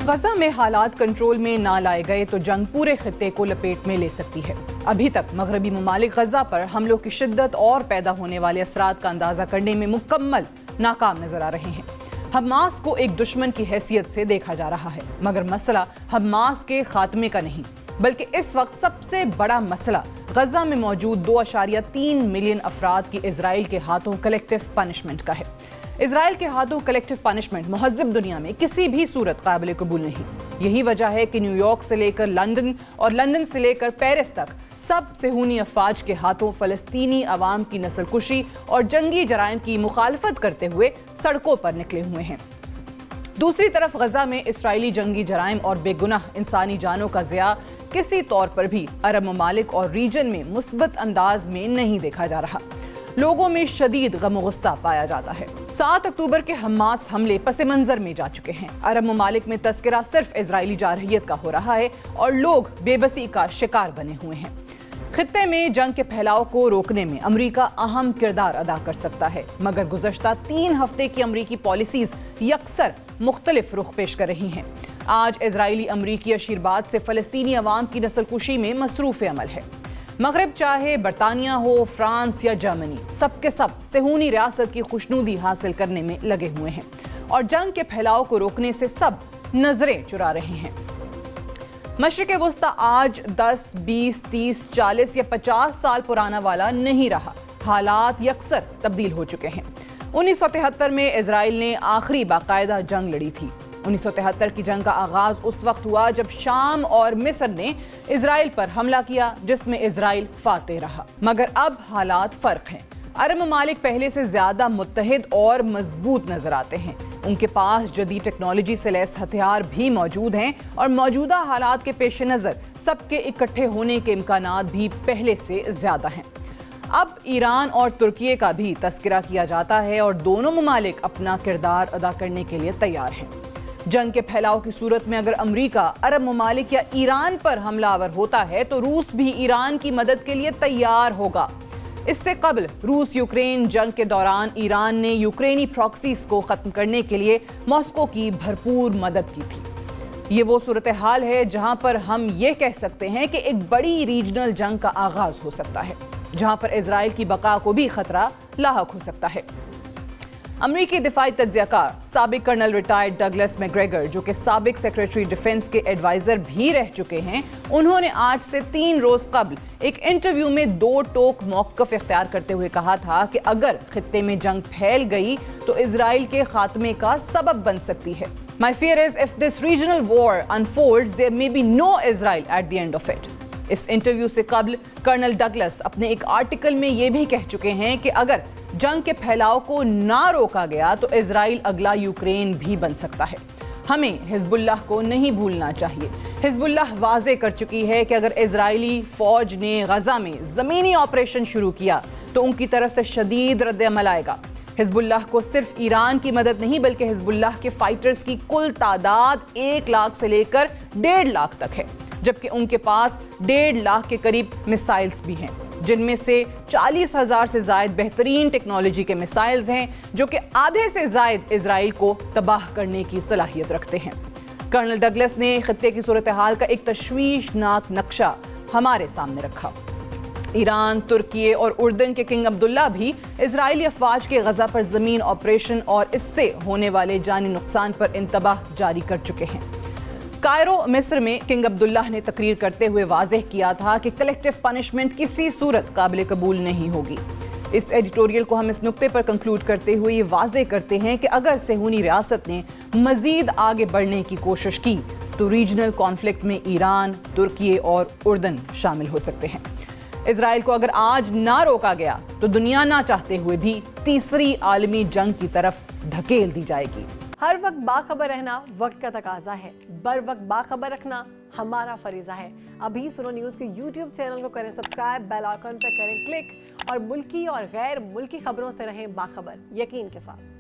غزہ میں حالات کنٹرول میں نہ لائے گئے تو جنگ پورے خطے کو لپیٹ میں لے سکتی ہے۔ ابھی تک مغربی ممالک غزہ پر حملوں کی شدت اور پیدا ہونے والے اثرات کا اندازہ کرنے میں مکمل ناکام نظر آ رہے ہیں۔ حماس کو ایک دشمن کی حیثیت سے دیکھا جا رہا ہے، مگر مسئلہ حماس کے خاتمے کا نہیں، بلکہ اس وقت سب سے بڑا مسئلہ غزہ میں موجود 2.3 ملین افراد کی اسرائیل کے ہاتھوں کلیکٹیو پنشمنٹ کا ہے۔ اسرائیل کے ہاتھوں کلیکٹیو پنشمنٹ مہذب دنیا میں کسی بھی صورت قابل قبول نہیں۔ یہی وجہ ہے کہ نیو یارک سے لے کر لندن اور لندن سے لے کر پیرس تک سب صہیونی افواج کے ہاتھوں فلسطینی عوام کی نسل کشی اور جنگی جرائم کی مخالفت کرتے ہوئے سڑکوں پر نکلے ہوئے ہیں۔ دوسری طرف غزہ میں اسرائیلی جنگی جرائم اور بے گناہ انسانی جانوں کا ضیاع کسی طور پر بھی عرب ممالک اور ریجن میں مثبت انداز میں نہیں دیکھا جا رہا۔ لوگوں میں شدید غم و غصہ پایا جاتا ہے۔ 7 اکتوبر کے حماس حملے پس منظر میں جا چکے ہیں۔ عرب ممالک میں تذکرہ صرف اسرائیلی جارحیت کا ہو رہا ہے اور لوگ بے بسی کا شکار بنے ہوئے ہیں۔ خطے میں جنگ کے پھیلاؤ کو روکنے میں امریکہ اہم کردار ادا کر سکتا ہے، مگر گزشتہ 3 ہفتے کی امریکی پالیسیز یکسر مختلف رخ پیش کر رہی ہیں۔ آج اسرائیلی امریکی اشیرباد سے فلسطینی عوام کی نسل کشی میں مصروف عمل ہے۔ مغرب چاہے برطانیہ ہو، فرانس یا جرمنی، سب کے سب صہیونی ریاست کی خوشنودی حاصل کرنے میں لگے ہوئے ہیں اور جنگ کے پھیلاؤ کو روکنے سے سب نظریں چرا رہے ہیں۔ مشرق وسطی آج 10، 20، 30، 40 یا 50 سال پرانا والا نہیں رہا۔ حالات یکسر تبدیل ہو چکے ہیں۔ 1973 میں اسرائیل نے آخری باقاعدہ جنگ لڑی تھی۔ 1973 کی جنگ کا آغاز اس وقت ہوا جب شام اور مصر نے اسرائیل پر حملہ کیا، جس میں اسرائیل فاتح رہا۔ مگر اب حالات فرق ہیں۔ عرب ممالک پہلے سے زیادہ متحد اور مضبوط نظر آتے ہیں۔ ان کے پاس جدید ٹیکنالوجی سے لیس ہتھیار بھی موجود ہیں اور موجودہ حالات کے پیش نظر سب کے اکٹھے ہونے کے امکانات بھی پہلے سے زیادہ ہیں۔ اب ایران اور ترکیے کا بھی تذکرہ کیا جاتا ہے اور دونوں ممالک اپنا کردار ادا کرنے کے لیے تیار ہیں۔ جنگ کے پھیلاؤ کی صورت میں اگر امریکہ عرب ممالک یا ایران پر حملہ آور ہوتا ہے تو روس بھی ایران کی مدد کے لیے تیار ہوگا۔ اس سے قبل روس یوکرین جنگ کے دوران ایران نے یوکرینی پراکسیز کو ختم کرنے کے لیے ماسکو کی بھرپور مدد کی تھی۔ یہ وہ صورتحال ہے جہاں پر ہم یہ کہہ سکتے ہیں کہ ایک بڑی ریجنل جنگ کا آغاز ہو سکتا ہے، جہاں پر اسرائیل کی بقا کو بھی خطرہ لاحق ہو سکتا ہے۔ امریکی دفاعی تجزیہ کار سابق کرنل ریٹائرڈ ڈگلس میکگریگر، جو کہ سابق سیکریٹری ڈیفنس کے ایڈوائزر بھی رہ چکے ہیں، انہوں نے آج سے 3 روز قبل ایک انٹرویو میں 2 ٹوک موقف اختیار کرتے ہوئے کہا تھا کہ اگر خطے میں جنگ پھیل گئی تو اسرائیل کے خاتمے کا سبب بن سکتی ہے۔ My fear is if this regional war unfolds, there may be no Israel at the end of it۔ اس انٹرویو سے قبل کرنل ڈگلس اپنے ایک آرٹیکل میں یہ بھی کہہ چکے ہیں کہ اگر جنگ کے پھیلاؤ کو نہ روکا گیا تو اسرائیل اگلا یوکرین بھی بن سکتا ہے۔ ہمیں حزب اللہ کو نہیں بھولنا چاہیے۔ حزب اللہ واضح کر چکی ہے کہ اگر اسرائیلی فوج نے غزہ میں زمینی آپریشن شروع کیا تو ان کی طرف سے شدید رد عمل آئے گا۔ حزب اللہ کو صرف ایران کی مدد نہیں بلکہ حزب اللہ کے فائٹرز کی کل تعداد 1 لاکھ سے لے کر 1.5 لاکھ تک ہے، جبکہ ان کے پاس 1.5 لاکھ کے قریب میسائلز بھی ہیں، جن میں سے 40,000 سے زائد بہترین ٹیکنالوجی کے میسائلز ہیں جو کہ آدھے سے زائد اسرائیل کو تباہ کرنے کی صلاحیت رکھتے ہیں۔ کرنل ڈگلس نے خطے کی صورتحال کا ایک تشویشناک نقشہ ہمارے سامنے رکھا۔ ایران، ترکیے اور اردن کے کنگ عبداللہ بھی اسرائیلی افواج کے غزہ پر زمین آپریشن اور اس سے ہونے والے جانی نقصان پر انتباہ جاری کر چکے ہیں۔ کائرو، مصر میں کنگ عبداللہ نے تقریر کرتے ہوئے واضح کیا تھا کہ کلیکٹیو پنشمنٹ کسی صورت قابل قبول نہیں ہوگی۔ اس ایڈیٹوریل کو ہم اس نقطے پر کنکلوڈ کرتے ہوئے یہ واضح کرتے ہیں کہ اگر صہیونی ریاست نے مزید آگے بڑھنے کی کوشش کی تو ریجنل کانفلکٹ میں ایران، ترکیے اور اردن شامل ہو سکتے ہیں۔ اسرائیل کو اگر آج نہ روکا گیا تو دنیا نہ چاہتے ہوئے بھی تیسری عالمی جنگ کی طرف دھکیل دی جائے گی۔ ہر وقت باخبر رہنا وقت کا تقاضا ہے، بر وقت باخبر رکھنا ہمارا فریضہ ہے۔ ابھی سنو نیوز کے یوٹیوب چینل کو کریں سبسکرائب، بیل آئیکن پہ کریں کلک اور ملکی اور غیر ملکی خبروں سے رہیں باخبر، یقین کے ساتھ۔